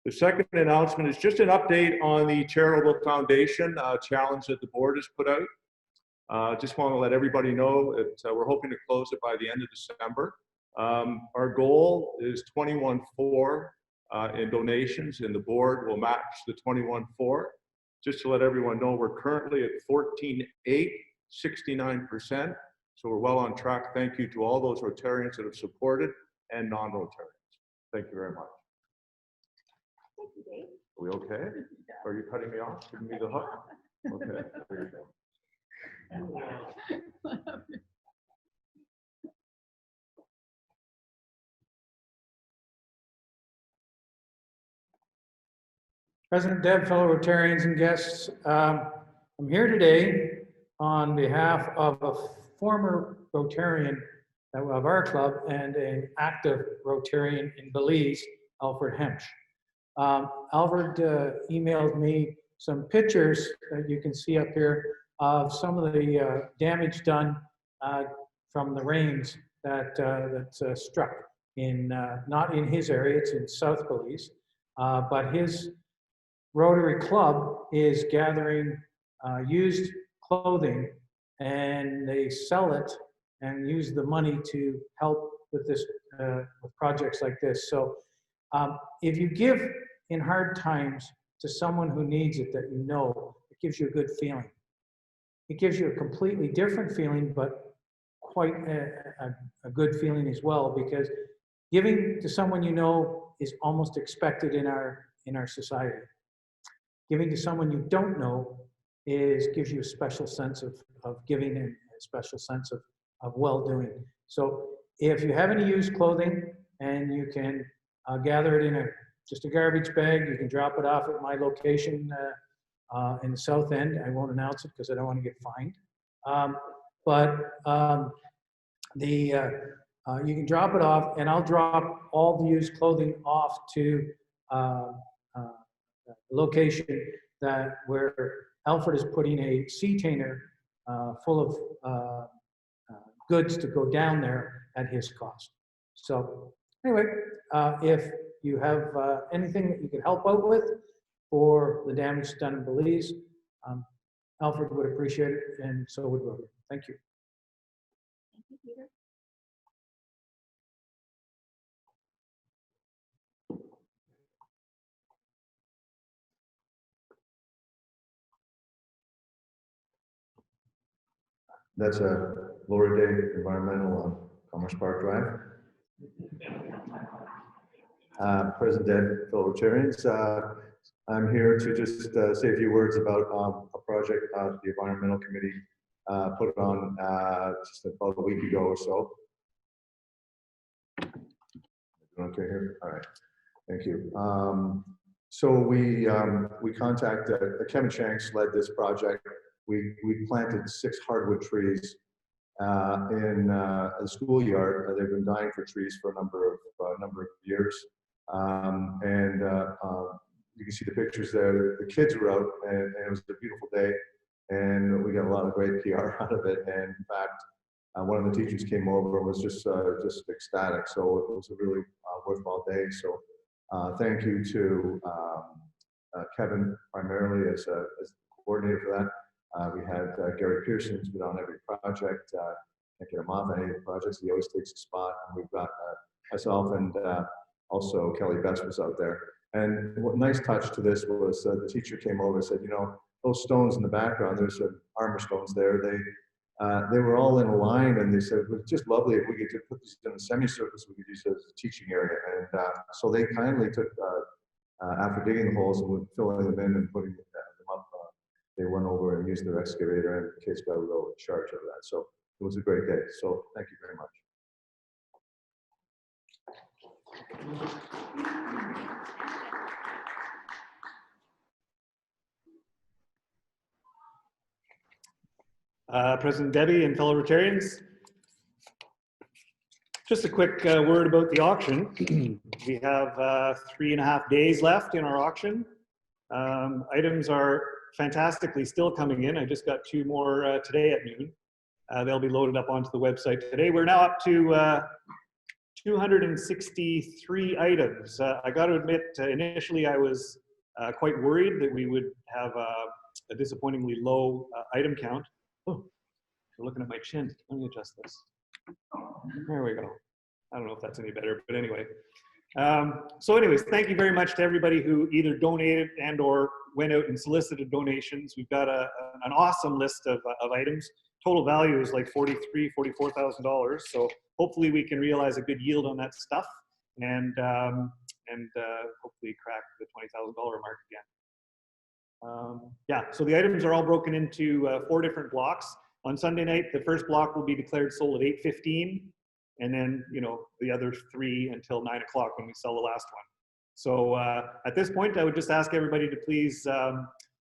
The second announcement is just an update on the charitable foundation challenge that the board has put out. Just want to let everybody know that we're hoping to close it by the end of December. Our goal is 21.4 in donations, and the board will match the 21.4. Just to let everyone know, we're currently at 14.8, 69%. So we're well on track. Thank you to all those Rotarians that have supported and non-Rotarians. Thank you very much. Thank you, Dave. Are we okay? Are you cutting me off? Giving me the hook? Okay. There you go. President Deb, fellow Rotarians and guests, I'm here today on behalf of a former Rotarian of our club and an active Rotarian in Belize, Alfred Hemsch. Alfred emailed me some pictures that you can see up here of some of the damage done from the rains that struck in, not in his area, it's in South Belize, but his Rotary Club is gathering used clothing, and they sell it and use the money to help with this with projects like this. So if you give in hard times to someone who needs it that you know, it gives you a good feeling. It gives you a completely different feeling, but quite a good feeling as well, because giving to someone you know is almost expected in our society. Giving to someone you don't know gives you a special sense of giving and a special sense of well-doing. So if you have any used clothing and you can gather it in just a garbage bag, you can drop it off at my location in the South End. I won't announce it because I don't want to get fined. You can drop it off, and I'll drop all the used clothing off to location where Alfred is putting a sea container full of goods to go down there at his cost. So anyway, if you have anything that you can help out with for the damage done in Belize, Alfred would appreciate it, and so would Rotary. Thank you. Thank you, Peter. That's a Lower Day Environmental on Commerce Park Drive. President Deb, fellow Rotarians, I'm here to just say a few words about a project the Environmental Committee put on just about a week ago or so. Okay here? All right, thank you. So we contacted, Kevin Shanks led this project. We planted 6 hardwood trees in the schoolyard. They've been dying for trees for a number of years, and you can see the pictures there. The kids were out, and it was a beautiful day, and we got a lot of great PR out of it. And in fact, one of the teachers came over and was just ecstatic. So it was a really worthwhile day. So thank you to Kevin primarily as coordinator for that. We had Gary Pearson, who's been on every project. Can't get him off any of the projects. He always takes a spot. And we've got myself and also Kelly Best was out there. And what nice touch to this was the teacher came over and said, you know, those stones in the background, there's some armor stones there. They were all in a line, and they said, it was just lovely if we could put these in a semicircle so we could use it as a teaching area. And so they kindly took, after digging the holes and filling them in and putting them up, they went over and used their excavator, and the kids got a little charge of that. So it was a great day. So thank you very much. President Debbie and fellow Rotarians, just a quick word about the auction. We have 3.5 days left in our auction. Items are fantastically still coming in. I just got 2 more today at noon. They'll be loaded up onto the website today. We're now up to 263 items. I got to admit, initially I was quite worried that we would have a disappointingly low item count. Oh, you're looking at my chin. Let me adjust this. There we go. I don't know if that's any better, but anyway. So anyways, thank you very much to everybody who either donated and or went out and solicited donations. We've got an awesome list of items. Total value is like $44,000. So hopefully we can realize a good yield on that stuff and hopefully crack the $20,000 mark again. Yeah, so the items are all broken into 4 different blocks. On Sunday night, the first block will be declared sold at 8:15, and then, you know, the other 3 until 9 o'clock when we sell the last one. So at this point, I would just ask everybody to please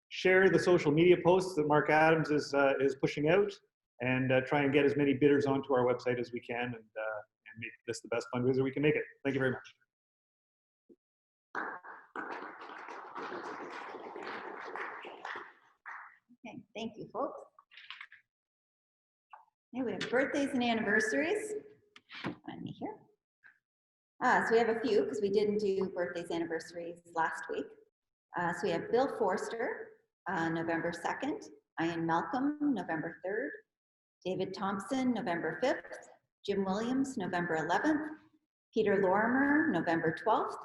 share the social media posts that Mark Adams is pushing out, and try and get as many bidders onto our website as we can, and make this the best fundraiser we can make it. Thank you very much. Okay, thank you, folks. Okay, we have birthdays and anniversaries. Find me here. So we have a few because we didn't do birthdays, anniversaries last week. So we have Bill Forster, November 2nd, Ian Malcolm, November 3rd, David Thompson, November 5th, Jim Williams, November 11th, Peter Lorimer, November 12th,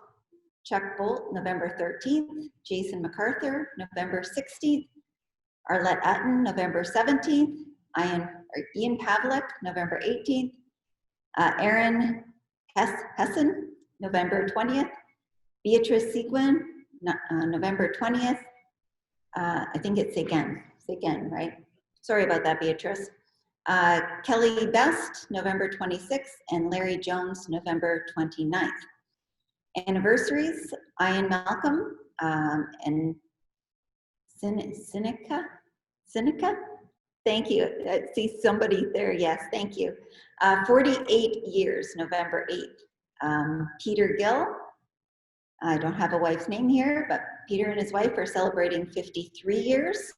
Chuck Bolt, November 13th, Jason MacArthur, November 16th, Arlette Utton, November 17th, Ian Pavlik, November 18th, Aaron Hessen, November 20th, Beatrice Seguin, November 20th. I think it's again, right? Sorry about that, Beatrice. Kelly Best, November 26th, and Larry Jones, November 29th. Anniversaries, Ian Malcolm and Seneca. Thank you. I see somebody there. Yes, thank you. 48 years, November 8th. Peter Gill. I don't have a wife's name here, but Peter and his wife are celebrating 53 years.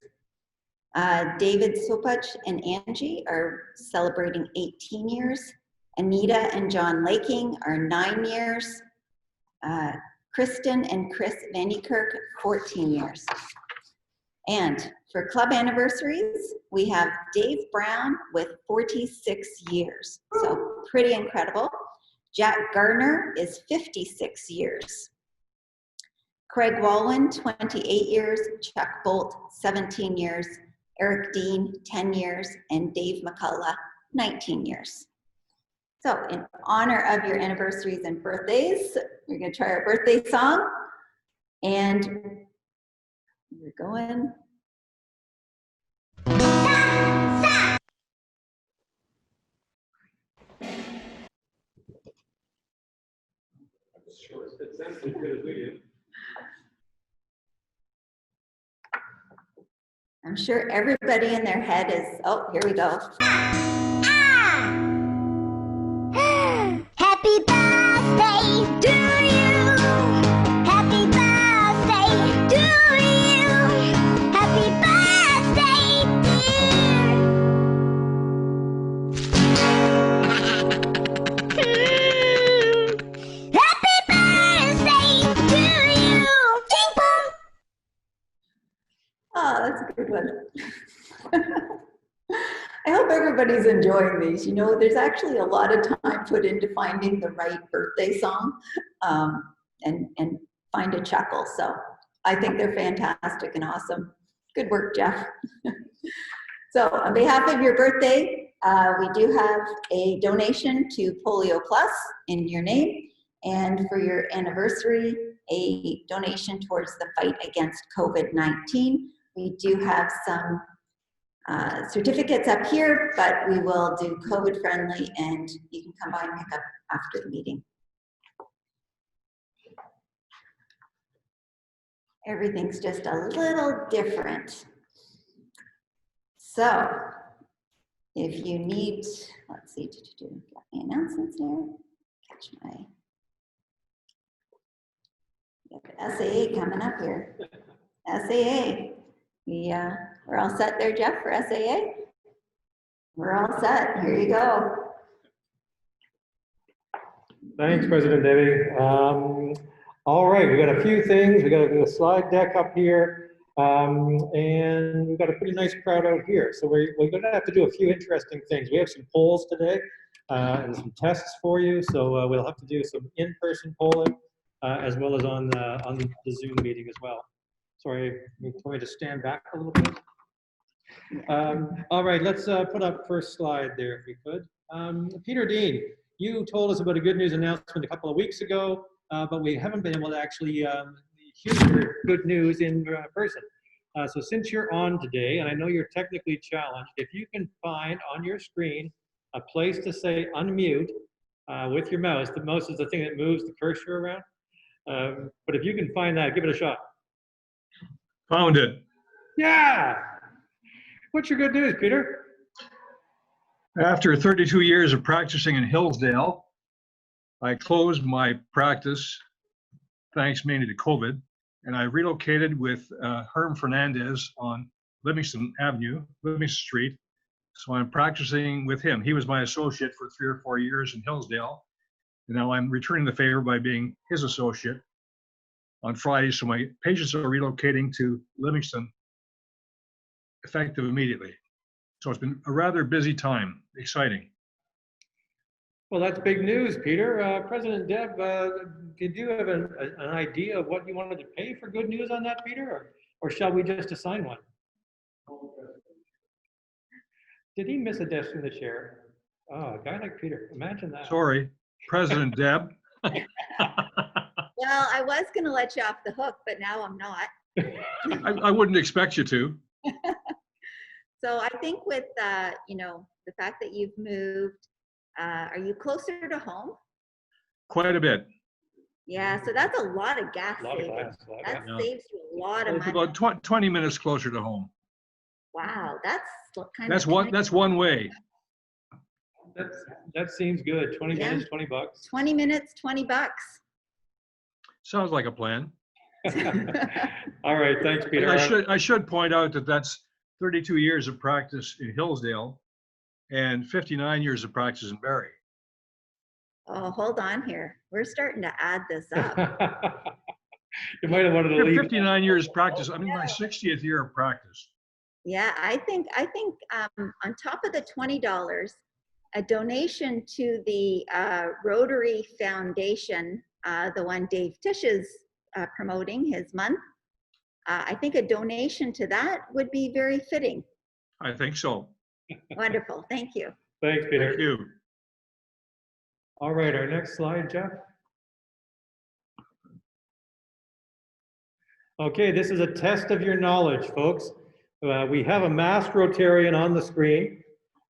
David Sopach and Angie are celebrating 18 years. Anita and John Laking are 9 years. Kristen and Chris Vanderkirk, 14 years. And for club anniversaries, we have Dave Brown with 46 years. So pretty incredible. Jack Gardner is 56 years. Craig Walwyn, 28 years. Chuck Bolt, 17 years. Eric Dean, 10 years. And Dave McCullough, 19 years. So in honor of your anniversaries and birthdays, we're going to try our birthday song. And we're going. I'm sure everybody in their head is, oh, here we go. Happy birthday to you. Happy birthday to you. Happy birthday, dear. Happy birthday to you. Ching pong. Oh, that's a good one. I hope everybody's enjoying these. You know, there's actually a lot of time put into finding the right birthday song and find a chuckle. So I think they're fantastic and awesome. Good work, Jeff. So on behalf of your birthday, we do have a donation to Polio Plus in your name. And for your anniversary, a donation towards the fight against COVID-19. We do have some certificates up here, but we will do COVID friendly and you can come by and pick up after the meeting. Everything's just a little different. So if you need, let's see, got the announcements here. Catch my, got the SAA coming up here. SAA. We're all set there, Jeff, for SAA? We're all set. Here you go. Thanks, President Debbie. All right, we got a few things. We got a slide deck up here, and we've got a pretty nice crowd out here. So we're going to have to do a few interesting things. We have some polls today and some tests for you. So we'll have to do some in-person polling as well as on the Zoom meeting as well. Sorry, you told me to stand back a little bit. All right, let's put up first slide there if we could. Peter Dean, you told us about a good news announcement a couple of weeks ago, but we haven't been able to actually hear your good news in person. So since you're on today, and I know you're technically challenged, if you can find on your screen a place to say unmute with your mouse. The mouse is the thing that moves the cursor around. But if you can find that, give it a shot. Found it. Yeah! What's your good news, Peter? After 32 years of practicing in Hillsdale, I closed my practice, thanks mainly to COVID, and I relocated with Herm Fernandez on Livingston Avenue, Livingston Street. So I'm practicing with him. He was my associate for 3 or 4 years in Hillsdale. And now I'm returning the favor by being his associate on Friday. So my patients are relocating to Livingston effective immediately. So it's been a rather busy time, exciting. Well, that's big news, Peter. President Deb, did you have an idea of what you wanted to pay for good news on that, Peter? Or shall we just assign one? Did he miss a desk in the chair? Oh, a guy like Peter, imagine that. Sorry, President Deb. Well, I was going to let you off the hook, but now I'm not. I wouldn't expect you to. So I think with, you know, the fact that you've moved, are you closer to home? Quite a bit. Yeah, so that's a lot of gas A lot of savings. gas, That yeah. saves you a lot of It's money. about 20 minutes closer to home. Wow, that's kind That's of one. That's one way. That seems good. 20 Yeah. minutes, 20 bucks. 20 minutes, 20 bucks. Sounds like a plan. All right, thanks, Peter. I should point out that that's 32 years of practice in Hillsdale and 59 years of practice in Barrie. Oh, hold on here. We're starting to add this up. You might have wanted to leave. 59 years practice. I'm in my 60th year of practice. Yeah, I think on top of the $20, a donation to the Rotary Foundation, the one Dave Tish is promoting his month, I think a donation to that would be very fitting. I think so. Wonderful, thank you. Thanks, Peter. Thank you. All right, our next slide, Jeff. Okay, this is a test of your knowledge, folks. We have a masked Rotarian on the screen,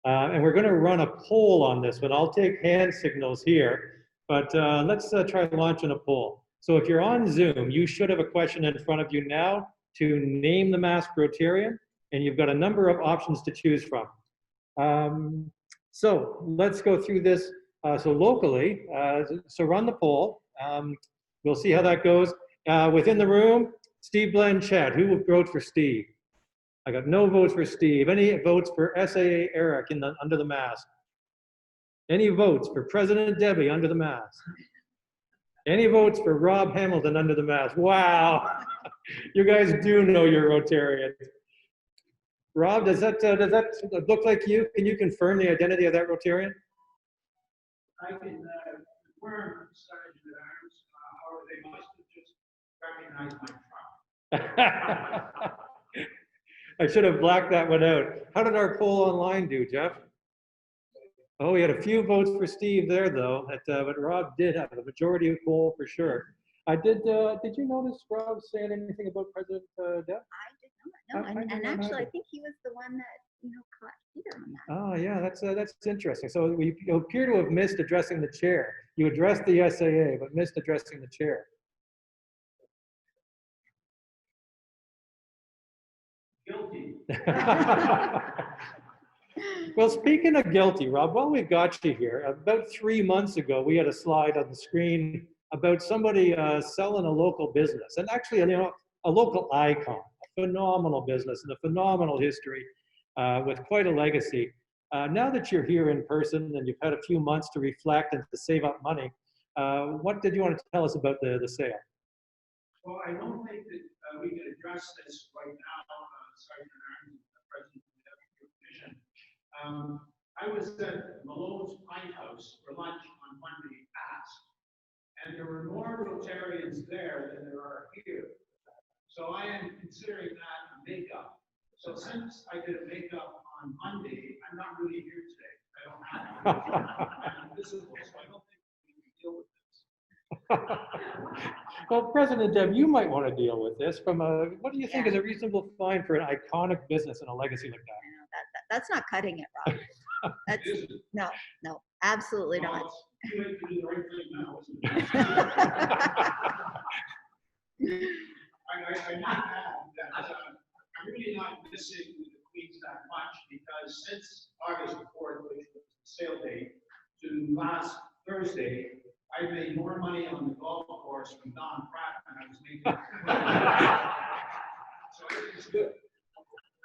and we're going to run a poll on this one. I'll take hand signals here, but let's try launching a poll. So if you're on Zoom, you should have a question in front of you now to name the masked Rotarian, and you've got a number of options to choose from. So let's go through this. So locally, so run the poll. We'll see how that goes. Within the room, Steve Blanchett, who will vote for Steve? I got no votes for Steve. Any votes for SAA Eric under the mask? Any votes for President Debbie under the mask? Any votes for Rob Hamilton under the mask? Wow, you guys do know you're Rotarian. Rob, does that look like you? Can you confirm the identity of that Rotarian? I can confirm Sergeant at Arms, however, they must have just recognized my truck. I should have blacked that one out. How did our poll online do, Jeff? Oh, we had a few votes for Steve there, though, but Rob did have the majority of poll for sure. Did you notice Rob saying anything about President Deb? I did not know, and actually, I think he was the one that caught Peter on that. Oh, yeah, that's interesting. So you appear to have missed addressing the chair. You addressed the SAA, but missed addressing the chair. Guilty. Well, speaking of guilty, Rob, while we've got you here, about 3 months ago, we had a slide on the screen about somebody selling a local business, and actually, a local icon, a phenomenal business and a phenomenal history with quite a legacy. Now that you're here in person and you've had a few months to reflect and to save up money, What did you want to tell us about the sale? Well, I don't think that we can address this right now, Sergeant Arms, President of the Commission. I was at Malone's Pine House for lunch on Monday past, and there were more Rotarians there than there are here. So I am considering that a makeup. So since I did a makeup on Monday, I'm not really here today. I don't have I'm visible, so I don't think we can deal with this. Well, President Deb, you might want to deal with this from a, what do you think is a reasonable fine for an iconic business and a legacy like that? That's not cutting it, Rob. That's, no, absolutely not. It's too late to do the right thing now, isn't it? I might add that I'm really not missing the Queens that much because since August 4th, which was the sale date, to last Thursday, I made more money on the golf course from Don Pratt than I was making. So I think it's good.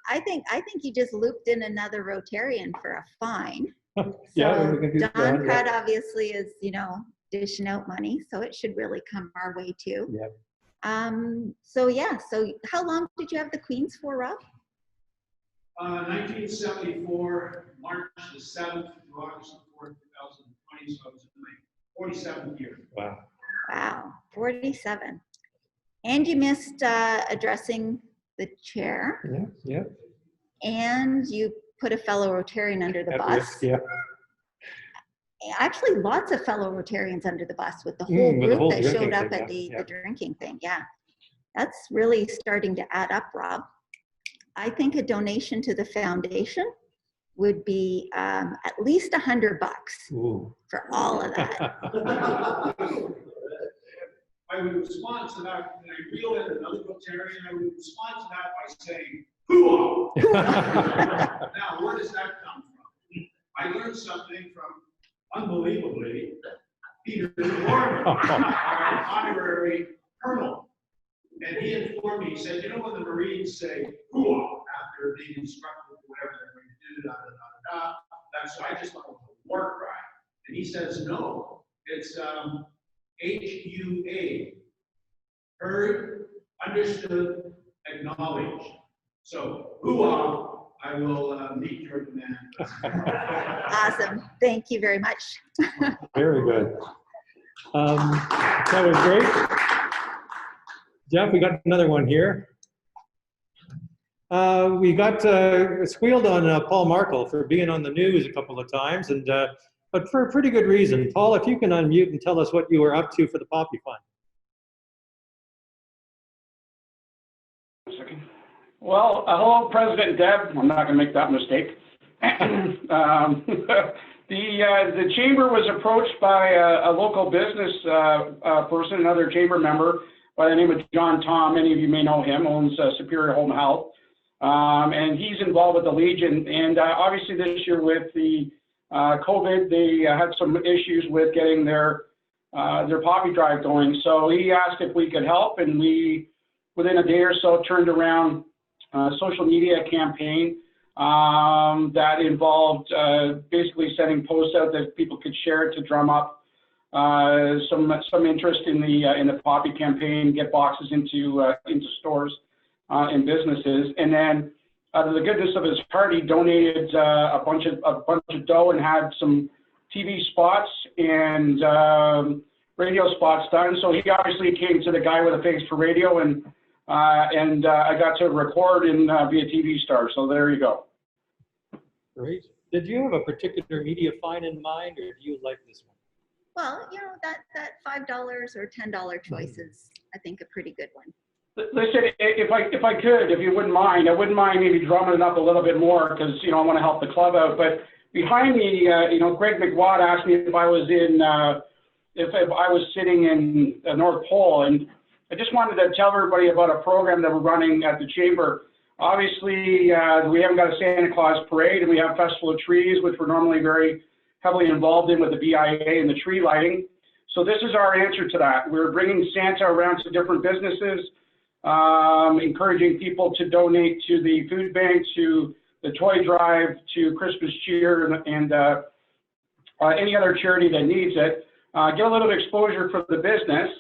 I think you just looped in another Rotarian for a fine. Yeah, we So can do Don that, Pratt obviously is, dishing out money, so it should really come our way too. Yep. So yeah, so how long did you have the Queens for, Rob? 1974, March the 7th to August the 4th, 2020, so I was in my 47th year. Wow. Wow, 47. And you missed addressing the chair, Yeah. and you put a fellow Rotarian under the At bus. risk, yeah. Actually, lots of fellow Rotarians under the bus with the whole with the group whole that drinking showed up thing, at the yeah. drinking thing. Yeah, that's really starting to add up, Rob. I think a donation to the foundation would be at least $100 Ooh. for all of that. I would respond to that, and I reel in another Rotarian, I would respond to that by saying, hoo-ah! Now, where does that come from? I learned something from, unbelievably, Peter Gorman, our honorary colonel. And he informed me, he said, you know when the Marines say, hoo-ah, after being instructed with whatever they're going to do, da-da-da-da-da, that's, I just thought it was a war cry. And he says, no, it's HUA, heard, understood, acknowledged. So, hoo-ah, I will meet your demand. Awesome. Thank you very much. Very good. That was great. Jeff, we got another one here. We got squealed on Paul Markle for being on the news a couple of times, and but for a pretty good reason. Paul, if you can unmute and tell us what you were up to for the Poppy Fund. Well, hello, President Deb. I'm not going to make that mistake. The chamber was approached by a local business person, another chamber member by the name of John Tom. Many of you may know him, owns Superior Home Health. And he's involved with the Legion. And obviously this year with the COVID, they had some issues with getting their poppy drive going. So he asked if we could help, and we, within a day or so, turned around a social media campaign that involved basically sending posts out that people could share to drum up some interest in the poppy campaign, get boxes into stores and businesses, and then out of the goodness of his heart, he donated a bunch of dough and had some TV spots and radio spots done. So he obviously came to the guy with a face for radio, and I got to record and be a TV star. So there you go. Great. Did you have a particular media fine in mind, or do you like this one? Well, that $5 or $10 choice is, I think, a pretty good one. Listen, if I could, if you wouldn't mind, I wouldn't mind maybe drumming it up a little bit more because, I want to help the club out. But behind me, Greg McWatt asked me if I was if I was sitting in the North Pole. And I just wanted to tell everybody about a program that we're running at the Chamber. Obviously, we haven't got a Santa Claus parade, and we have Festival of Trees, which we're normally very heavily involved in with the BIA and the tree lighting. So this is our answer to that. We're bringing Santa around to different businesses, encouraging people to donate to the food bank, to the toy drive, to Christmas cheer, and any other charity that needs it. get a little exposure for the business,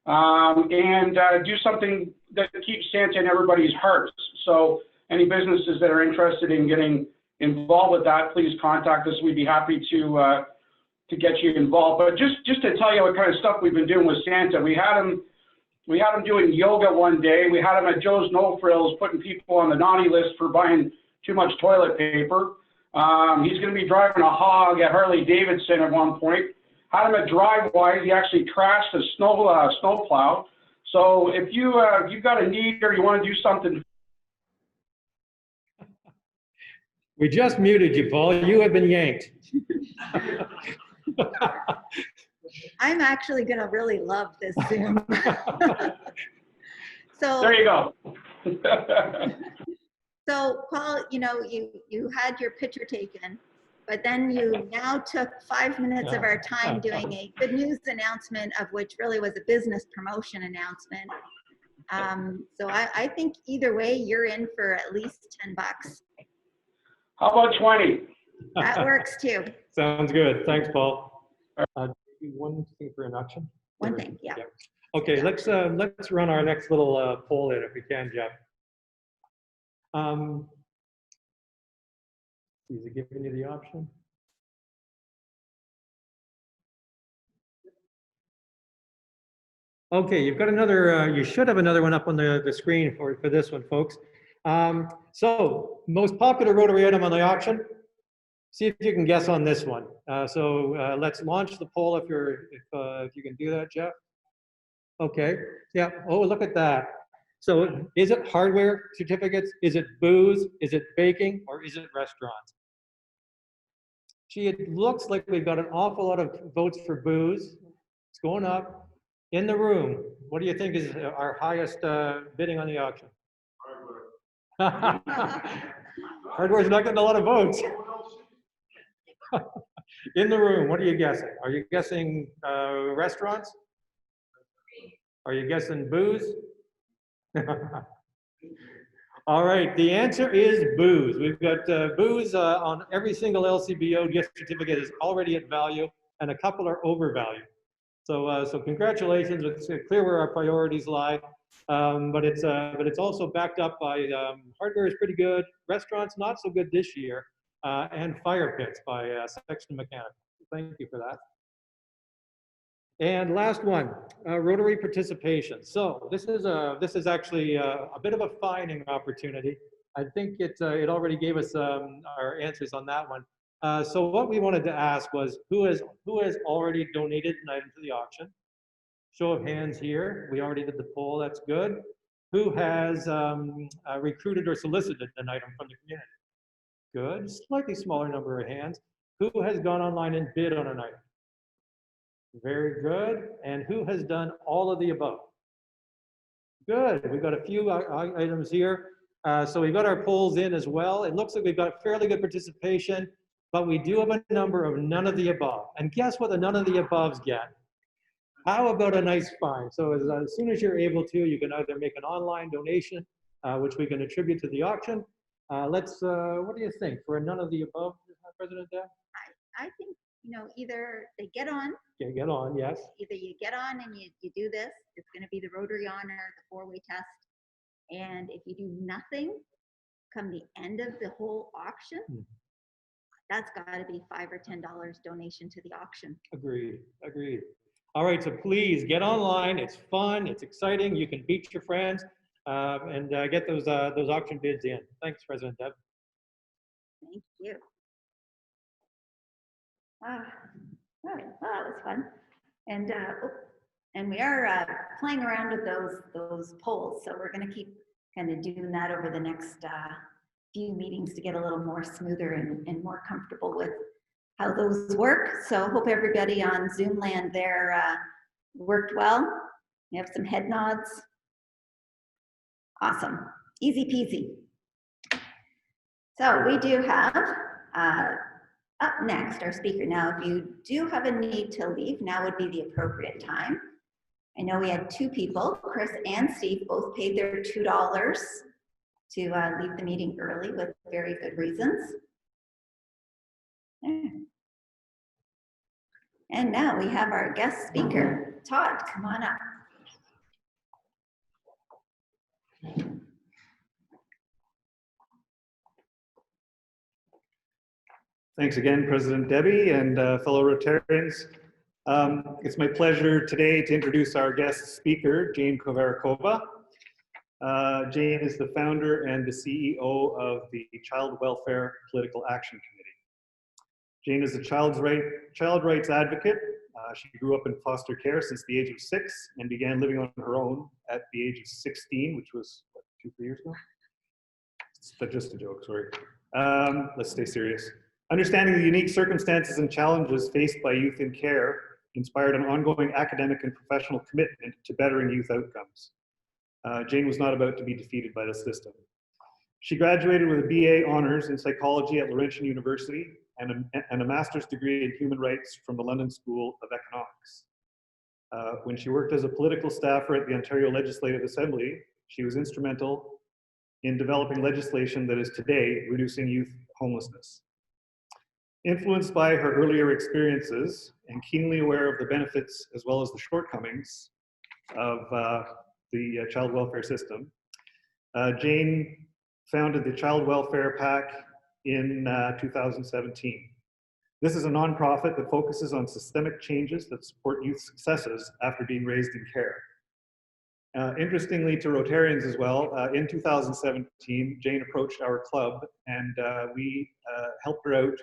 and do something that keeps Santa in everybody's hearts. So any businesses that are interested in getting involved with that, please contact us. We'd be happy to get you involved. But just to tell you what kind of stuff we've been doing with Santa, we had him doing yoga one day. We had him at Joe's No Frills putting people on the naughty list for buying too much toilet paper. He's going to be driving a hog at Harley Davidson at one point. Had him at Drivewise. He actually crashed a snow plow. So if you've got a need or you want to do something. We just muted you, Paul. You have been yanked. I'm actually gonna really love this Zoom. So, There you go. so Paul, you know, you had your picture taken, but then you now took 5 minutes of our time doing a good news announcement, of which really was a business promotion announcement. So I think either way, you're in for at least $10. How about 20? That works too. Sounds good. Thanks, Paul. One thing for induction? One thing, yeah. Okay, let's run our next little poll in if we can, Jeff. Is it giving you the option? Okay, you've got another, you should have another one up on the screen for this one, folks. So, most popular Rotary item on the auction. See if you can guess on this one. Let's launch the poll if you can do that, Jeff. Okay, yeah, oh, look at that. So is it hardware certificates? Is it booze? Is it baking? Or is it restaurants? Gee, it looks like we've got an awful lot of votes for booze. It's going up. In the room, what do you think is our highest bidding on the auction? Hardware. Hardware's not getting a lot of votes. In the room, what are you guessing? Are you guessing restaurants? Are you guessing booze? All right, the answer is booze. We've got booze on every single LCBO gift certificate is already at value, and a couple are overvalued. So congratulations. It's clear where our priorities lie, but it's also backed up by hardware is pretty good. Restaurants not so good this year. And fire pits by Section Mechanical. Thank you for that. And last one, Rotary participation. So this is actually a bit of a finding opportunity. I think it already gave us our answers on that one. So what we wanted to ask was who has already donated an item to the auction? Show of hands here. We already did the poll. That's good. Who has recruited or solicited an item from the community? Good, slightly smaller number of hands. Who has gone online and bid on an item? Very good. And who has done all of the above? Good, we've got a few items here. So we've got our polls in as well. It looks like we've got fairly good participation, but we do have a number of none of the above. And guess what the none of the aboves get? How about a nice fine? So as soon as you're able to, you can either make an online donation, which we can attribute to the auction. What do you think for a none of the above, President Deb? I think, you know, either they get on. Okay, get on, yes. Either you get on and you do this, it's going to be the Rotary Honor, the 4-way test. And if you do nothing, come the end of the whole auction, that's got to be $5 or $10 donation to the auction. Agreed, agreed. All right, so please get online. It's fun, it's exciting. You can beat your friends. And get those auction bids in. Thanks, President Deb. Thank you. Wow, that was fun. And we are playing around with those polls, so we're going to keep kind of doing that over the next few meetings to get a little more smoother and more comfortable with how those work. So hope everybody on Zoom land there worked well. You have some head nods. Awesome, easy peasy. So we do have, up next, our speaker. Now, if you do have a need to leave, now would be the appropriate time. I know we had 2 people, Chris and Steve, both paid their $2 to leave the meeting early with very good reasons. And now we have our guest speaker. Todd, come on up. Thanks again, President Debbie and fellow Rotarians. It's my pleasure today to introduce our guest speaker, Jane Kovarakova. Jane is the founder and the CEO of the Child Welfare Political Action Committee. Jane is a child rights advocate. She grew up in foster care since the age of 6 and began living on her own at the age of 16, which was, what, 2-3 years ago? It's just a joke, sorry. Let's stay serious. Understanding the unique circumstances and challenges faced by youth in care inspired an ongoing academic and professional commitment to bettering youth outcomes. Jane was not about to be defeated by the system. She graduated with a BA honors in psychology at Laurentian University and a master's degree in human rights from the London School of Economics. When she worked as a political staffer at the Ontario Legislative Assembly, she was instrumental in developing legislation that is today reducing youth homelessness. Influenced by her earlier experiences and keenly aware of the benefits as well as the shortcomings of the child welfare system, Jane founded the Child Welfare PAC in 2017. This is a nonprofit that focuses on systemic changes that support youth successes after being raised in care. Interestingly to Rotarians as well, in 2017, Jane approached our club and we helped her out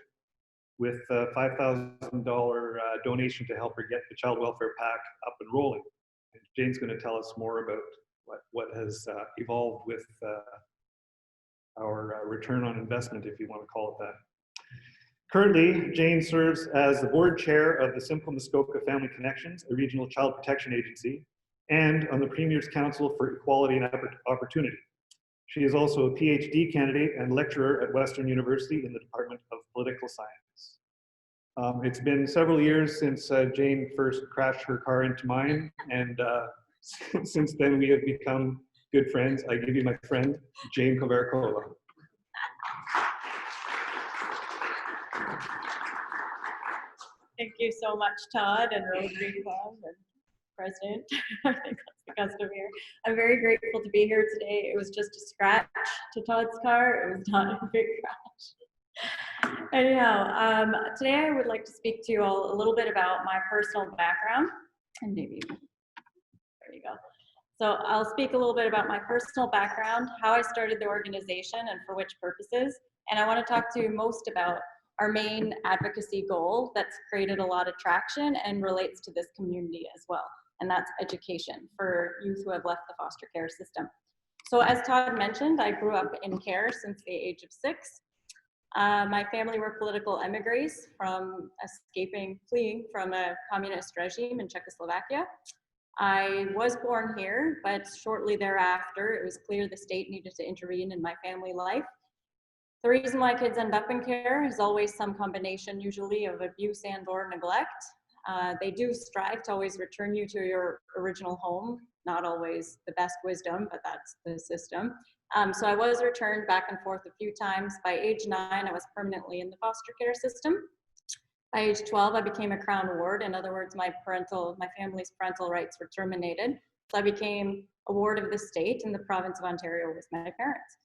with a $5,000 donation to help her get the Child Welfare PAC up and rolling. And Jane's going to tell us more about what has evolved with our return on investment, if you want to call it that. Currently, Jane serves as the board chair of the Simcoe Muskoka Family Connections, a regional child protection agency, and on the Premier's Council for Equality and Opportunity. She is also a PhD candidate and lecturer at Western University in the Department of Political Science. It's been several years since Jane first crashed her car into mine, and since then we have become good friends. I give you my friend, Jane Kovarakova. Thank you so much, Todd and Rotary Club and President. I think that's the custom here. I'm very grateful to be here today. It was just a scratch to Todd's car. It was not a big crash. Anyhow, today I would like to speak to you all a little bit about my personal background. And maybe, there you go. So I'll speak a little bit about my personal background, how I started the organization and for which purposes. And I want to talk to you most about our main advocacy goal that's created a lot of traction and relates to this community as well. And that's education for youth who have left the foster care system. So as Todd mentioned, I grew up in care since the age of 6. My family were political emigres from fleeing from a communist regime in Czechoslovakia. I was born here, but shortly thereafter, it was clear the state needed to intervene in my family life. The reason why kids end up in care is always some combination, usually, of abuse and/or neglect. They do strive to always return you to your original home, not always the best wisdom, but that's the system. So I was returned back and forth a few times. By age 9, I was permanently in the foster care system. By age 12, I became a Crown Ward. In other words, my family's parental rights were terminated. So I became a ward of the state in the province of Ontario with my parents.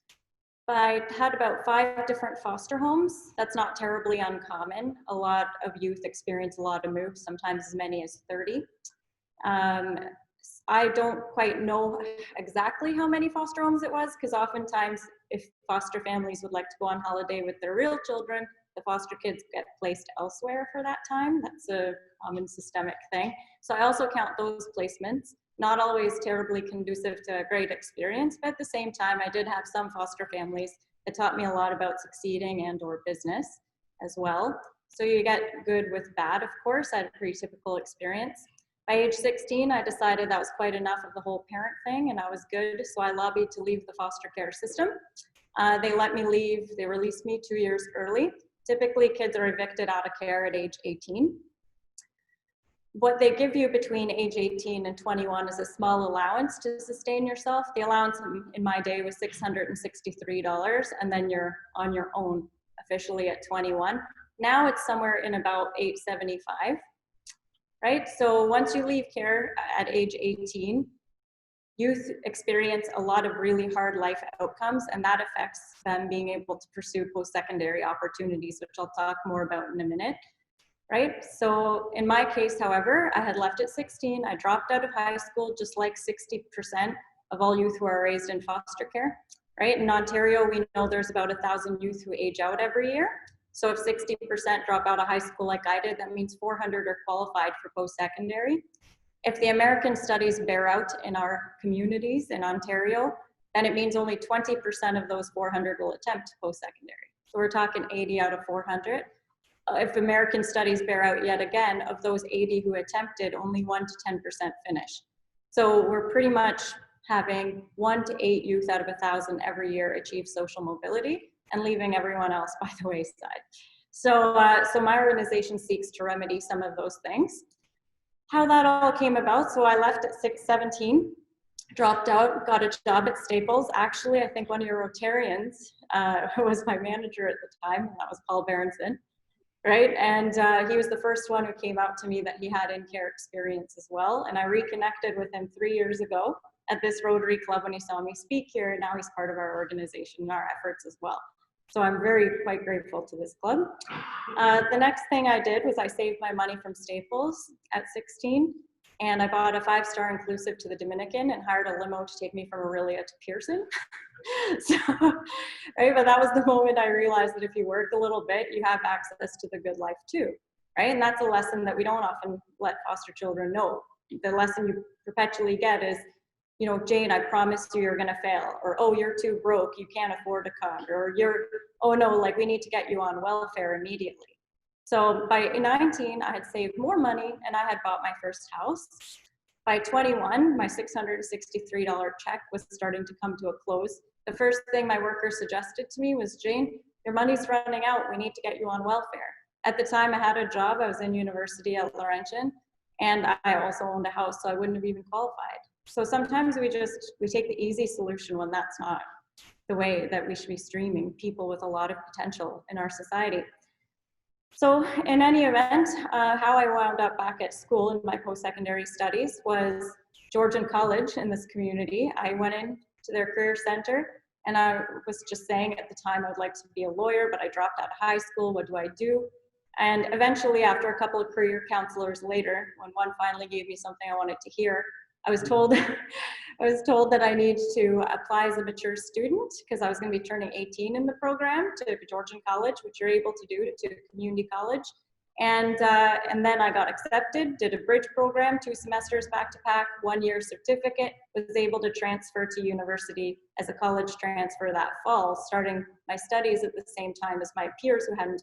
I had about 5 different foster homes. That's not terribly uncommon. A lot of youth experience a lot of moves, sometimes as many as 30. I don't quite know exactly how many foster homes it was, because oftentimes if foster families would like to go on holiday with their real children, the foster kids get placed elsewhere for that time. That's a common systemic thing. So I also count those placements. Not always terribly conducive to a great experience, but at the same time, I did have some foster families that taught me a lot about succeeding and/or business as well. So you get good with bad, of course. I had a pretty typical experience. By age 16, I decided that was quite enough of the whole parent thing, and I was good, so I lobbied to leave the foster care system. They let me leave. They released me 2 years early. Typically, kids are evicted out of care at age 18. What they give you between age 18 and 21 is a small allowance to sustain yourself. The allowance in my day was $663, and then you're on your own officially at 21. Now it's somewhere in about $875. right? So once you leave care at age 18, youth experience a lot of really hard life outcomes, and that affects them being able to pursue post-secondary opportunities, which I'll talk more about in a minute, right? So in my case, however, I had left at 16. I dropped out of high school, just like 60% of all youth who are raised in foster care, right? In Ontario, we know there's about 1,000 youth who age out every year. So if 60% drop out of high school like I did, that means 400 are qualified for post-secondary. If the American studies bear out in our communities in Ontario, then it means only 20% of those 400 will attempt post-secondary. So we're talking 80 out of 400. If American studies bear out yet again, of those 80 who attempted, only 1 to 10% finish. So we're pretty much having 1 to 8 youth out of 1,000 every year achieve social mobility and leaving everyone else by the wayside. So my organization seeks to remedy some of those things. How that all came about, so I left at 17, dropped out, got a job at Staples. Actually, I think one of your Rotarians who was my manager at the time, and that was Paul Berenson, right? And he was the first one who came out to me that he had in-care experience as well. And I reconnected with him 3 years ago at this Rotary Club when he saw me speak here. And now he's part of our organization and our efforts as well. So I'm quite grateful to this club. The next thing I did was I saved my money from Staples at 16, and I bought a 5-star inclusive to the Dominican and hired a limo to take me from Aurelia to Pearson. So, right, but that was the moment I realized that if you work a little bit, you have access to the good life too, right? And that's a lesson that we don't often let foster children know. The lesson you perpetually get is, you know, Jane, I promised you you're gonna fail, or, oh, you're too broke, you can't afford a car, or oh no, like we need to get you on welfare immediately. So by 19, I had saved more money and I had bought my first house. By 21, my $663 check was starting to come to a close. The first thing my worker suggested to me was, Jane, your money's running out, we need to get you on welfare. At the time I had a job, I was in university at Laurentian, and I also owned a house, so I wouldn't have even qualified. So sometimes we take the easy solution when that's not the way that we should be streaming people with a lot of potential in our society. So in any event, how I wound up back at school in my post-secondary studies was Georgian College in this community. I went into their career center and I was just saying at the time I would like to be a lawyer, but I dropped out of high school. What do I do? And eventually, after a couple of career counselors later, when one finally gave me something I wanted to hear, I was told that I need to apply as a mature student because I was going to be turning 18 in the program to Georgian College, which you're able to do to community college. And then I got accepted, did a bridge program, 2 semesters back to back, 1-year certificate, was able to transfer to university as a college transfer that fall, starting my studies at the same time as my peers who hadn't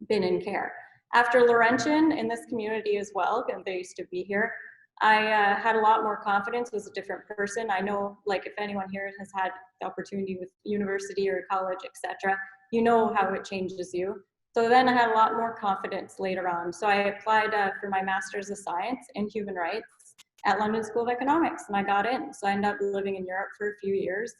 been in care. After Laurentian in this community as well, and they used to be here, I had a lot more confidence, was a different person. I know, like if anyone here has had the opportunity with university or college, etc., you know how it changes you. So then I had a lot more confidence later on. So I applied for my Master's of Science in Human Rights at London School of Economics, and I got in. So I ended up living in Europe for a few years,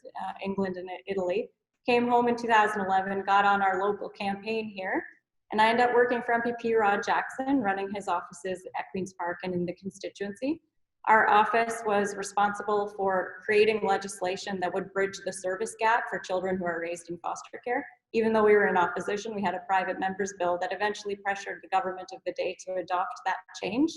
England and Italy. Came home in 2011, got on our local campaign here, and I ended up working for MPP Rod Jackson, running his offices at Queen's Park and in the constituency. Our office was responsible for creating legislation that would bridge the service gap for children who are raised in foster care. Even though we were in opposition, we had a private member's bill that eventually pressured the government of the day to adopt that change.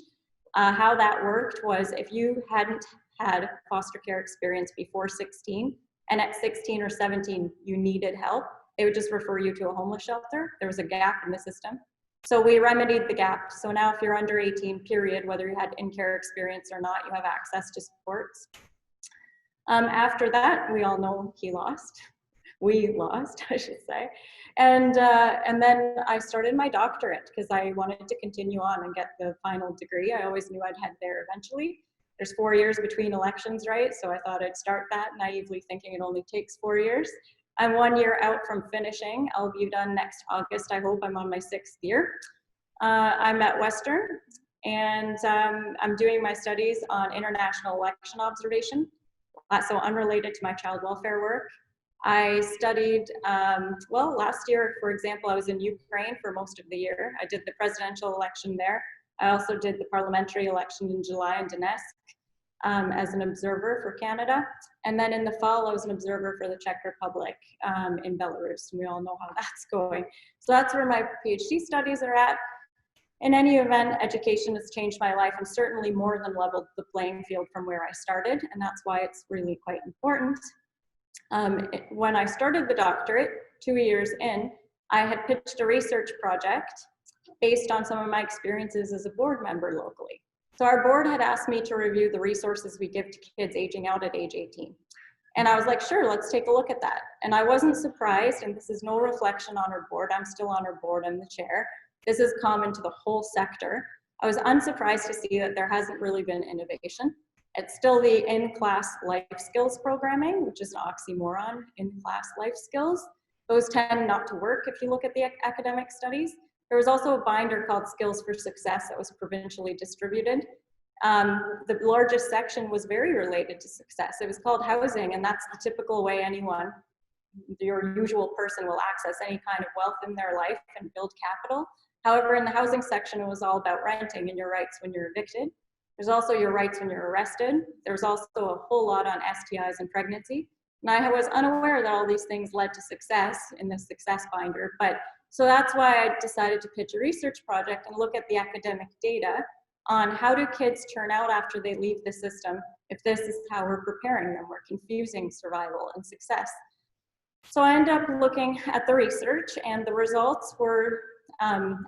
How that worked was if you hadn't had foster care experience before 16, and at 16 or 17 you needed help, they would just refer you to a homeless shelter. There was a gap in the system. So we remedied the gap. So now if you're under 18, period, whether you had in-care experience or not, you have access to supports. After that, we all know he lost. We lost, I should say. And then I started my doctorate because I wanted to continue on and get the final degree. I always knew I'd head there eventually. There's 4 years between elections, right? So I thought I'd start that, naively thinking it only takes 4 years. I'm 1 year out from finishing. I'll be done next August. I hope I'm on my 6th year. I'm at Western, and I'm doing my studies on international election observation, so unrelated to my child welfare work. I studied, well, last year, for example, I was in Ukraine for most of the year. I did the presidential election there. I also did the parliamentary election in July in Donetsk as an observer for Canada. And then in the fall, I was an observer for the Czech Republic in Belarus. And we all know how that's going. So that's where my PhD studies are at. In any event, education has changed my life and certainly more than leveled the playing field from where I started. And that's why it's really quite important. When I started the doctorate 2 years in, I had pitched a research project based on some of my experiences as a board member locally. So our board had asked me to review the resources we give to kids aging out at age 18. And I was like, sure, let's take a look at that. And I wasn't surprised, and this is no reflection on our board. I'm still on our board, I'm the chair. This is common to the whole sector. I was unsurprised to see that there hasn't really been innovation. It's still the in-class life skills programming, which is an oxymoron, in-class life skills. Those tend not to work if you look at the academic studies. There was also a binder called Skills for Success that was provincially distributed. The largest section was very related to success. It was called housing, and that's the typical way anyone, your usual person, will access any kind of wealth in their life and build capital. However, in the housing section, it was all about renting and your rights when you're evicted. There's also your rights when you're arrested. There's also a whole lot on STIs and pregnancy. And I was unaware that all these things led to success in the success binder. So that's why I decided to pitch a research project and look at the academic data on how do kids turn out after they leave the system if this is how we're preparing them. We're confusing survival and success. So I ended up looking at the research, and the results were,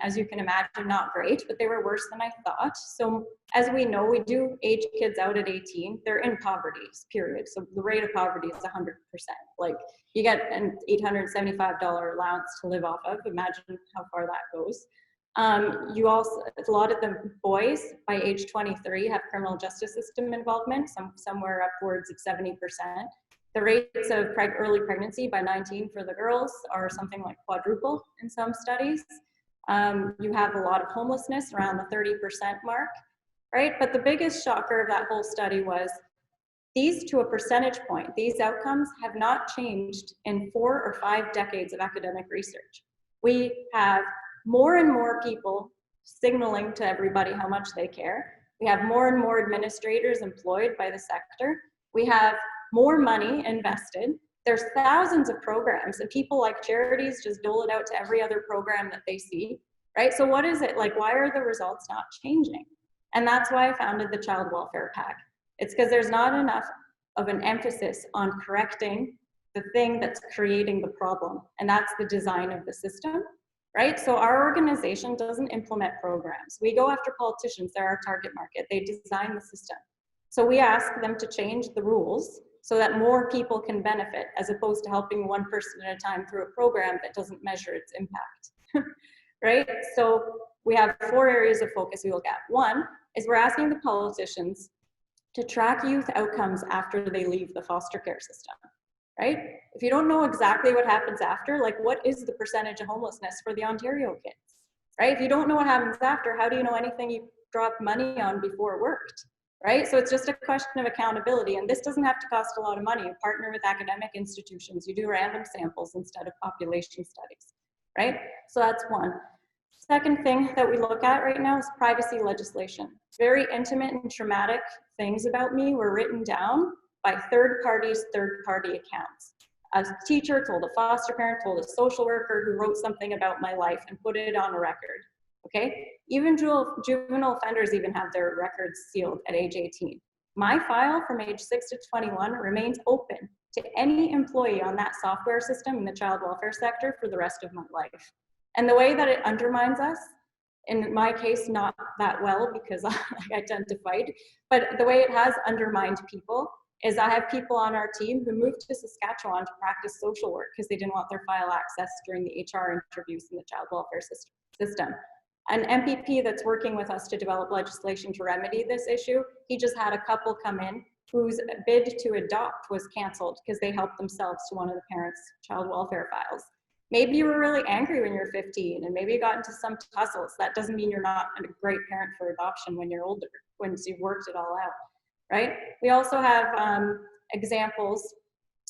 as you can imagine, not great, but they were worse than I thought. So as we know, we do age kids out at 18. They're in poverty, period. So the rate of poverty is 100%. Like, you get an $875 allowance to live off of. Imagine how far that goes. You also, a lot of the boys by age 23 have criminal justice system involvement, somewhere upwards of 70%. The rates of early pregnancy by 19 for the girls are something like quadruple in some studies. You have a lot of homelessness around the 30% mark, right? But the biggest shocker of that whole study was these, to a percentage point, these outcomes have not changed in 4 or 5 decades of academic research. We have more and more people signaling to everybody how much they care. We have more and more administrators employed by the sector. We have more money invested. There's thousands of programs, and people like charities just dole it out to every other program that they see, right? So what is it like? Why are the results not changing? And that's why I founded the Child Welfare PAC. It's because there's not enough of an emphasis on correcting the thing that's creating the problem, and that's the design of the system, right? So our organization doesn't implement programs. We go after politicians, they're our target market. They design the system. So we ask them to change the rules so that more people can benefit, as opposed to helping one person at a time through a program that doesn't measure its impact, right? So we have 4 areas of focus we look at. One is we're asking the politicians to track youth outcomes after they leave the foster care system, right? If you don't know exactly what happens after, like, what is the percentage of homelessness for the Ontario kids, right? If you don't know what happens after, how do you know anything you dropped money on before worked? Right? So it's just a question of accountability, and this doesn't have to cost a lot of money. You partner with academic institutions, you do random samples instead of population studies, right? So that's one. Second thing that we look at right now is privacy legislation. Very intimate and traumatic things about me were written down by third parties, third-party accounts. A teacher told a foster parent, told a social worker who wrote something about my life and put it on a record. Okay, even juvenile offenders even have their records sealed at age 18. My file from age 6 to 21 remains open to any employee on that software system in the child welfare sector for the rest of my life. And the way that it undermines us, in my case, not that well, because I tend to fight, but the way it has undermined people is I have people on our team who moved to Saskatchewan to practice social work because they didn't want their file accessed during the HR interviews in the child welfare system. An MPP that's working with us to develop legislation to remedy this issue, he just had a couple come in whose bid to adopt was canceled because they helped themselves to one of the parents' child welfare files. Maybe you were really angry when you're 15 and maybe you got into some tussles. That doesn't mean you're not a great parent for adoption when you're older, once you've worked it all out, right? We also have examples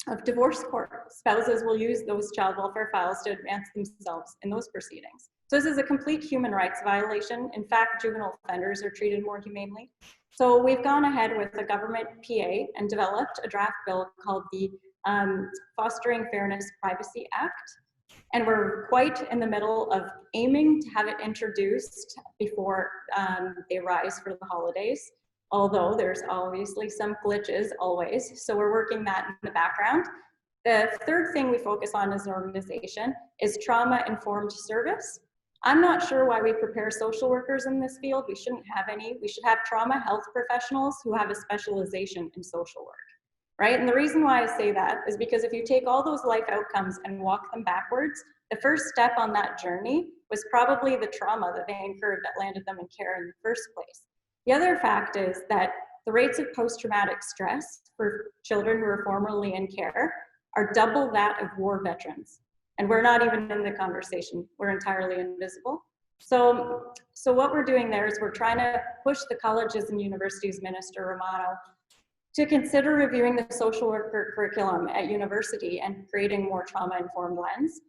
of divorce court. Spouses will use those child welfare files to advance themselves in those proceedings. So this is a complete human rights violation. In fact, juvenile offenders are treated more humanely. So we've gone ahead with a government PA and developed a draft bill called the Fostering Fairness Privacy Act. And we're quite in the middle of aiming to have it introduced before they rise for the holidays, although there's obviously some glitches always. So we're working that in the background. The third thing we focus on as an organization is trauma-informed service. I'm not sure why we prepare social workers in this field. We shouldn't have any. We should have trauma health professionals who have a specialization in social work, right? And the reason why I say that is because if you take all those life outcomes and walk them backwards, the first step on that journey was probably the trauma that they incurred that landed them in care in the first place. The other fact is that the rates of post-traumatic stress for children who are formerly in care are double that of war veterans. And we're not even in the conversation. We're entirely invisible. So what we're doing there is we're trying to push the colleges and universities, Minister Romano, to consider reviewing the social worker curriculum at university and creating more trauma-informed lens.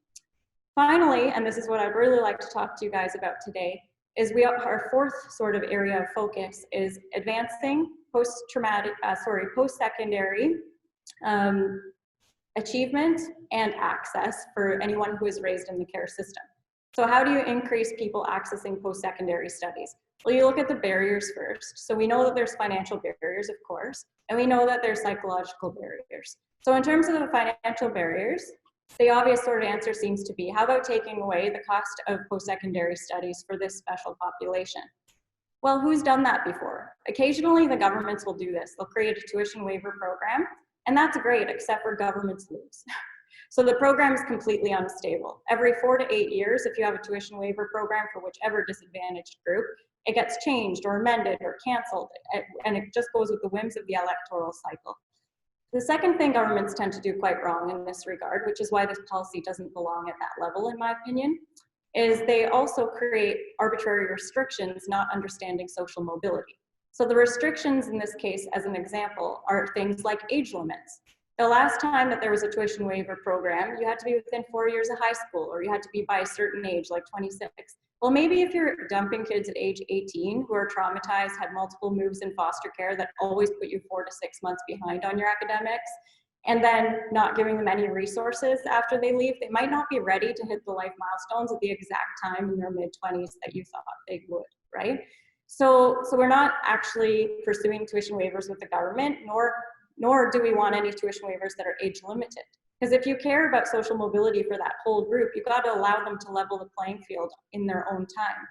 Finally, and this is what I'd really like to talk to you guys about today, is our fourth sort of area of focus is advancing post-secondary achievement and access for anyone who is raised in the care system. So how do you increase people accessing post-secondary studies? Well, you look at the barriers first. So we know that there's financial barriers, of course, and we know that there's psychological barriers. So in terms of the financial barriers, the obvious sort of answer seems to be, how about taking away the cost of post-secondary studies for this special population? Well, who's done that before? Occasionally, the governments will do this. They'll create a tuition waiver program, and that's great, except for governments lose. So the program is completely unstable. Every 4 to 8 years, if you have a tuition waiver program for whichever disadvantaged group, it gets changed or amended or canceled, and it just goes with the whims of the electoral cycle. The second thing governments tend to do quite wrong in this regard, which is why this policy doesn't belong at that level, in my opinion, is they also create arbitrary restrictions, not understanding social mobility. So the restrictions in this case, as an example, are things like age limits. The last time that there was a tuition waiver program, you had to be within 4 years of high school, or you had to be by a certain age, like 26. Well, maybe if you're dumping kids at age 18 who are traumatized, had multiple moves in foster care that always put you 4 to 6 months behind on your academics, and then not giving them any resources after they leave, they might not be ready to hit the life milestones at the exact time in their mid-20s that you thought they would, right? So we're not actually pursuing tuition waivers with the government, nor do we want any tuition waivers that are age limited. Because if you care about social mobility for that whole group, you've got to allow them to level the playing field in their own time.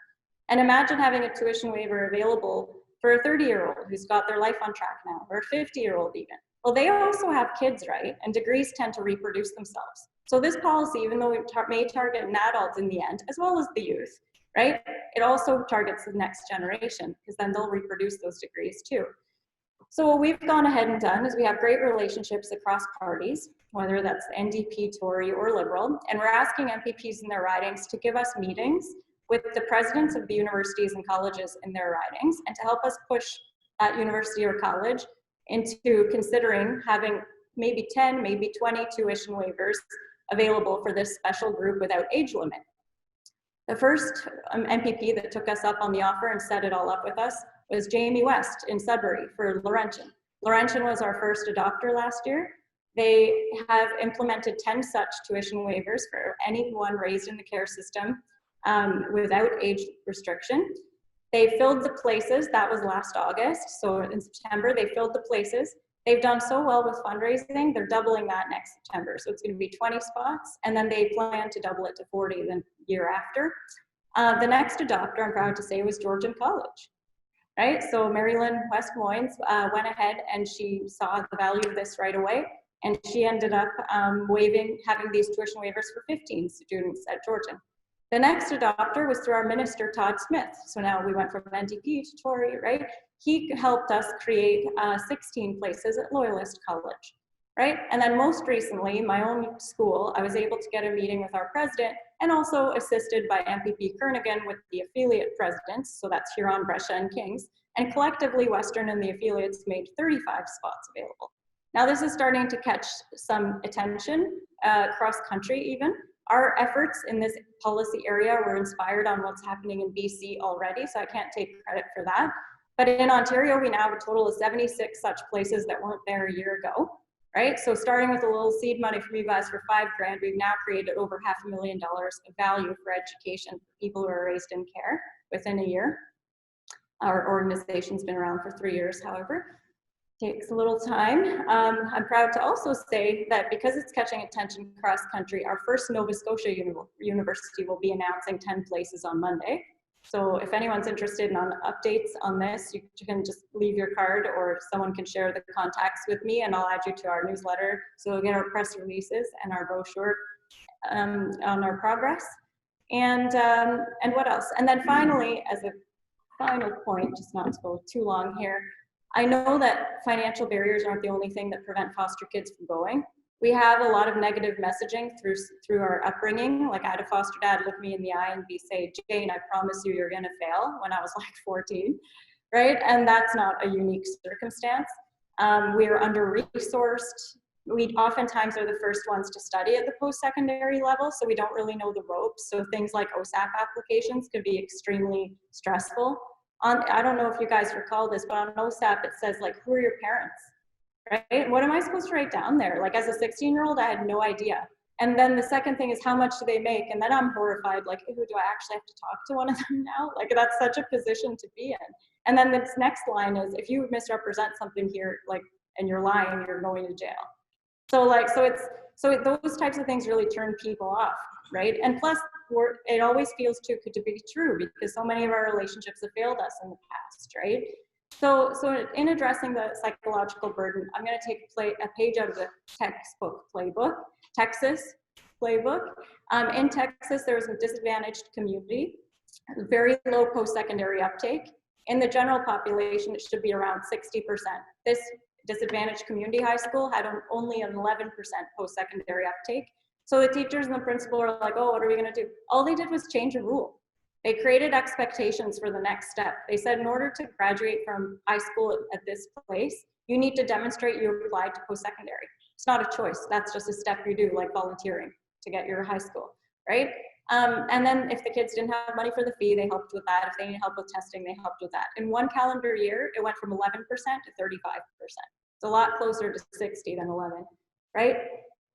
And imagine having a tuition waiver available for a 30-year-old who's got their life on track now, or a 50-year-old even. Well, they also have kids, right? And degrees tend to reproduce themselves. So this policy, even though it may target an adult in the end, as well as the youth, right? It also targets the next generation, because then they'll reproduce those degrees too. So what we've gone ahead and done is we have great relationships across parties, whether that's NDP, Tory, or Liberal, and we're asking MPPs in their ridings to give us meetings with the presidents of the universities and colleges in their ridings, and to help us push that university or college into considering having maybe 10, maybe 20 tuition waivers available for this special group without age limit. The first MPP that took us up on the offer and set it all up with us was Jamie West in Sudbury for Laurentian. Laurentian was our first adopter last year. They have implemented 10 such tuition waivers for anyone raised in the care system without age restriction. They filled the places, that was last August. So in September, they filled the places. They've done so well with fundraising, they're doubling that next September. So it's gonna be 20 spots, and then they plan to double it to 40 the year after. The next adopter, I'm proud to say, was Georgian College, right? So Mary Lynn West Moynes went ahead and she saw the value of this right away, and she ended up having these tuition waivers for 15 students at Georgian. The next adopter was through our minister, Todd Smith. So now we went from NDP to Tory, right? He helped us create 16 places at Loyalist College, right? And then most recently, my own school, I was able to get a meeting with our president, and also assisted by MPP Kernaghan with the affiliate presidents, so that's Huron, Brescia, and Kings, and collectively Western and the affiliates made 35 spots available. Now this is starting to catch some attention across country even, Our efforts in this policy area were inspired on what's happening in BC already, so I can't take credit for that. But in Ontario, we now have a total of 76 such places that weren't there a year ago, right? So starting with a little seed money from you guys for $5,000, we've now created over $500,000 of value for education for people who are raised in care within a year. Our organization's been around for 3 years, however. Takes a little time. I'm proud to also say that because it's catching attention cross country, our first Nova Scotia University will be announcing 10 places on Monday. So if anyone's interested in updates on this, you can just leave your card or someone can share the contacts with me and I'll add you to our newsletter. So you'll get our press releases and our brochure on our progress. And what else? And then finally, as a final point, just not to go too long here, I know that financial barriers aren't the only thing that prevent foster kids from going. We have a lot of negative messaging through our upbringing. Like I had a foster dad look me in the eye and say, Jane, I promise you, you're gonna fail, when I was like 14, right? And that's not a unique circumstance. We are under-resourced. We oftentimes are the first ones to study at the post-secondary level, so we don't really know the ropes. So things like OSAP applications could be extremely stressful. I don't know if you guys recall this, but on OSAP it says like, who are your parents? Right? What am I supposed to write down there? Like as a 16-year-old, I had no idea. And then the second thing is how much do they make? And then I'm horrified, like, do I actually have to talk to one of them now? Like that's such a position to be in. And then this next line is, if you misrepresent something here, like, and you're lying, you're going to jail. So those types of things really turn people off, right? And plus, it always feels too good to be true because so many of our relationships have failed us in the past, right? So in addressing the psychological burden, I'm going to take a page out of the Texas playbook. In Texas, there was a disadvantaged community, very low post-secondary uptake. In the general population, it should be around 60%. This disadvantaged community high school had only an 11% post-secondary uptake. So the teachers and the principal are like, oh, what are we going to do? All they did was change a rule. They created expectations for the next step. They said, in order to graduate from high school at this place, you need to demonstrate you applied to post-secondary. It's not a choice. That's just a step you do, like volunteering to get your high school, right? And then if the kids didn't have money for the fee, they helped with that. If they needed help with testing, they helped with that. In one calendar year, it went from 11% to 35%. It's a lot closer to 60 than 11, right?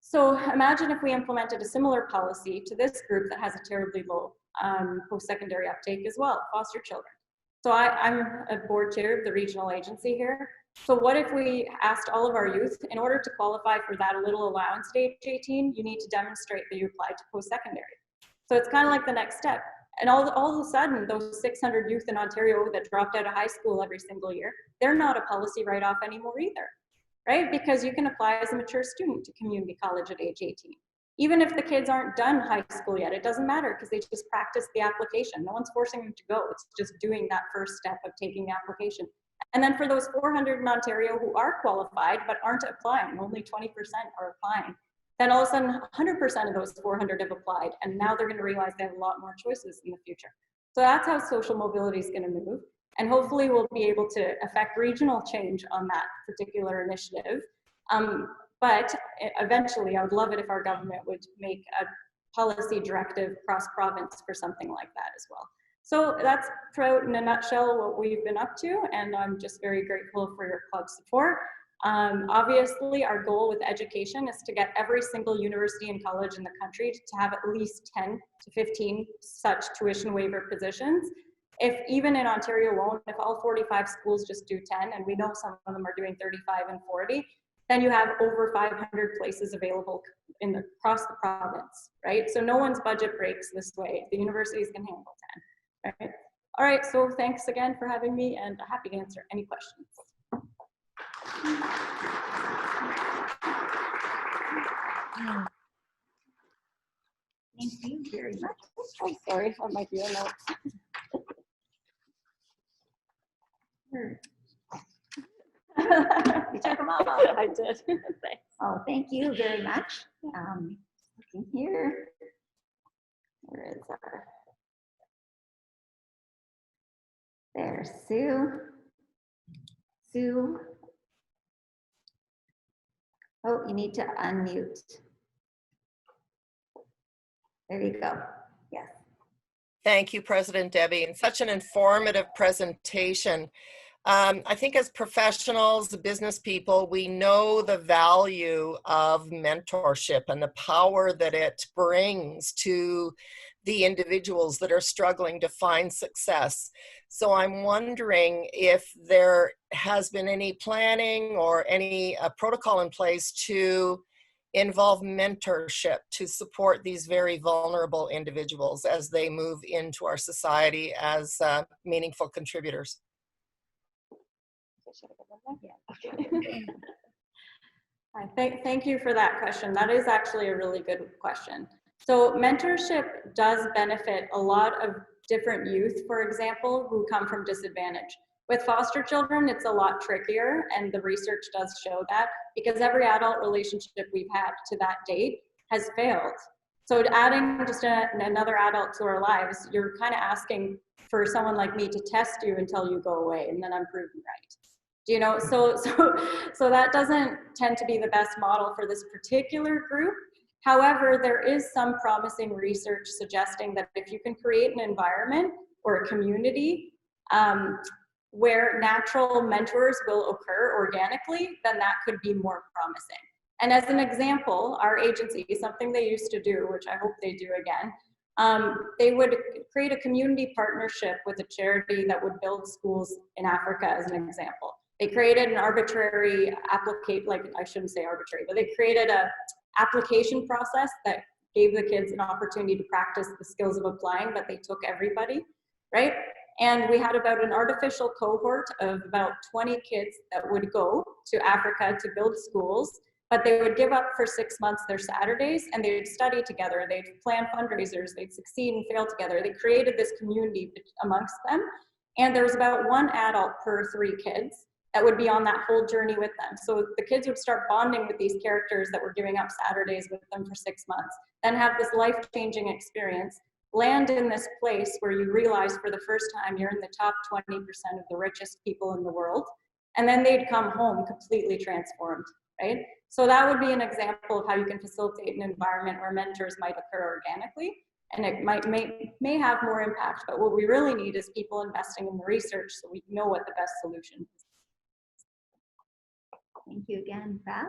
So imagine if we implemented a similar policy to this group that has a terribly low post-secondary uptake as well, foster children. So I'm a board chair of the regional agency here. So what if we asked all of our youth, in order to qualify for that little allowance at age 18, you need to demonstrate that you applied to post-secondary. So it's kind of like the next step. And all of a sudden, those 600 youth in Ontario that dropped out of high school every single year, they're not a policy write-off anymore either, right? Because you can apply as a mature student to community college at age 18. Even if the kids aren't done high school yet, it doesn't matter because they just practice the application. No one's forcing them to go. It's just doing that first step of taking the application. And then for those 400 in Ontario who are qualified but aren't applying, only 20% are applying, then all of a sudden 100% of those 400 have applied, and now they're going to realize they have a lot more choices in the future. So that's how social mobility is going to move. And hopefully we'll be able to affect regional change on that particular initiative. But eventually, I would love it if our government would make a policy directive cross-province for something like that as well. So that's in a nutshell what we've been up to, and I'm just very grateful for your club support. Obviously, our goal with education is to get every single university and college in the country to have at least 10 to 15 such tuition waiver positions. If even in Ontario alone, if all 45 schools just do 10, and we know some of them are doing 35 and 40, then you have over 500 places available across the province, right? So no one's budget breaks this way. The universities can handle 10, right? All right, so thanks again for having me, and happy to answer any questions. Thank you very much. Oh, sorry, that might be a note. You took them all. I did. Thanks. Oh, thank you very much. Looking here. Where is our? There's Sue. Sue. Oh, you need to unmute. There you go. Yes. Thank you, President Debbie, and such an informative presentation. I think as professionals, business people, we know the value of mentorship and the power that it brings to the individuals that are struggling to find success. So I'm wondering if there has been any planning or any protocol in place to involve mentorship to support these very vulnerable individuals as they move into our society as meaningful contributors. Thank you for that question. That is actually a really good question. So mentorship does benefit a lot of different youth, for example, who come from disadvantage. With foster children, it's a lot trickier, and the research does show that, because every adult relationship we've had to that date has failed. So adding just another adult to our lives, you're kind of asking for someone like me to test you until you go away, and then I'm proven right. Do you know, so that doesn't tend to be the best model for this particular group. However, there is some promising research suggesting that if you can create an environment or a community where natural mentors will occur organically, then that could be more promising. And as an example, our agency, something they used to do, which I hope they do again, they would create a community partnership with a charity that would build schools in Africa, as an example. They created an arbitrary application, like I shouldn't say arbitrary, but they created a application process that gave the kids an opportunity to practice the skills of applying, but they took everybody, right? And we had about an artificial cohort of about 20 kids that would go to Africa to build schools, but they would give up for 6 months their Saturdays, and they'd study together, they'd plan fundraisers, they'd succeed and fail together. They created this community amongst them, and there was about 1 adult per 3 kids that would be on that whole journey with them. So the kids would start bonding with these characters that were giving up Saturdays with them for 6 months, then have this life-changing experience, land in this place where you realize for the first time you're in the top 20% of the richest people in the world, and then they'd come home completely transformed, right? So that would be an example of how you can facilitate an environment where mentors might occur organically, and it may have more impact, but what we really need is people investing in the research so we know what the best solution is. Thank you again, Beth.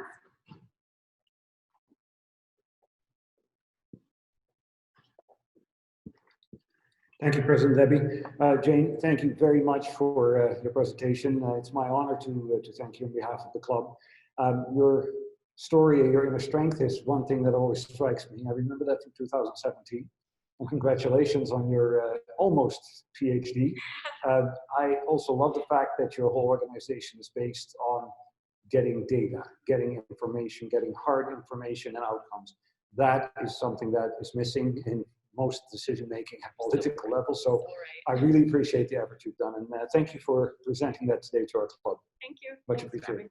Thank you, President Debbie. Jane, thank you very much for your presentation. It's my honor to thank you on behalf of the club. Your story, your inner strength is one thing that always strikes me. I remember that from 2017. And congratulations on your almost PhD. I also love the fact that your whole organization is based on getting data, getting information, getting hard information and outcomes. That is something that is missing in most decision-making at political level. So I really appreciate the effort you've done. And thank you for presenting that today to our club. Thank you. Much appreciated.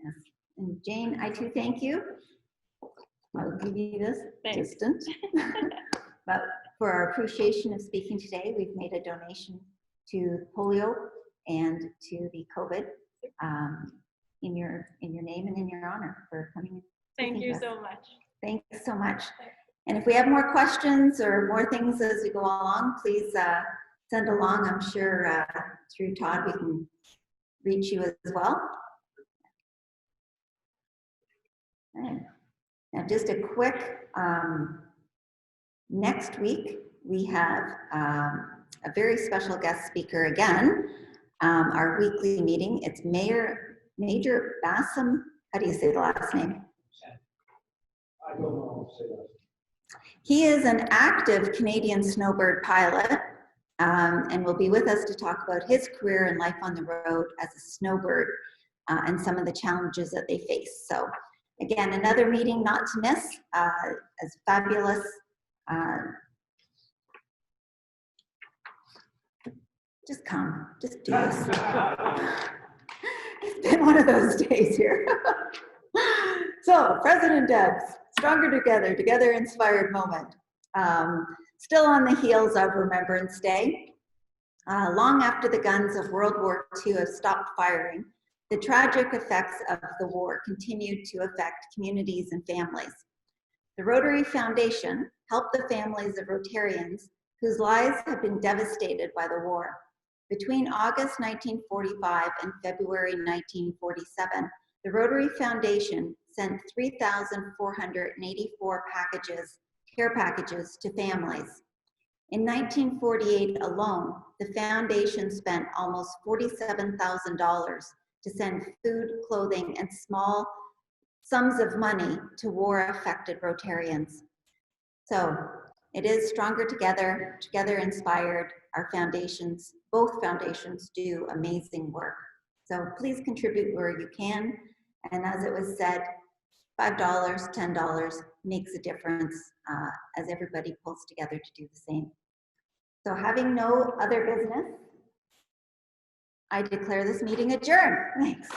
Yes. And Jane, I too thank you. I'll give you this distant. But for our appreciation of speaking today, we've made a donation to polio and to the COVID in your name and in your honor for coming. Thank you so much. Thanks so much. And if we have more questions or more things as we go along, please send along. I'm sure through Todd we can reach you as well. And now just a quick, next week we have a very special guest speaker again, our weekly meeting. It's Major Bassam, how do you say the last name? I don't know how to say that. He is an active Canadian snowbird pilot and will be with us to talk about his career and life on the road as a snowbird and some of the challenges that they face. So again, another meeting not to miss, as fabulous. Just come, just do this. It's been one of those days here. So, President Debs, Stronger Together, Together Inspired Moment. Still on the heels of Remembrance Day. Long after the guns of World War II have stopped firing, The tragic effects of the war continued to affect communities and families. The Rotary Foundation helped the families of Rotarians whose lives have been devastated by the war. Between August 1945 and February 1947, the Rotary Foundation sent 3,484 care packages to families. In 1948 alone, the foundation spent almost $47,000 to send food, clothing, and small sums of money to war-affected Rotarians. So it is Stronger Together, Together Inspired. Our foundations, both foundations, do amazing work. So please contribute where you can. And as it was said, $5, $10 makes a difference as everybody pulls together to do the same. So having no other business, I declare this meeting adjourned. Thanks.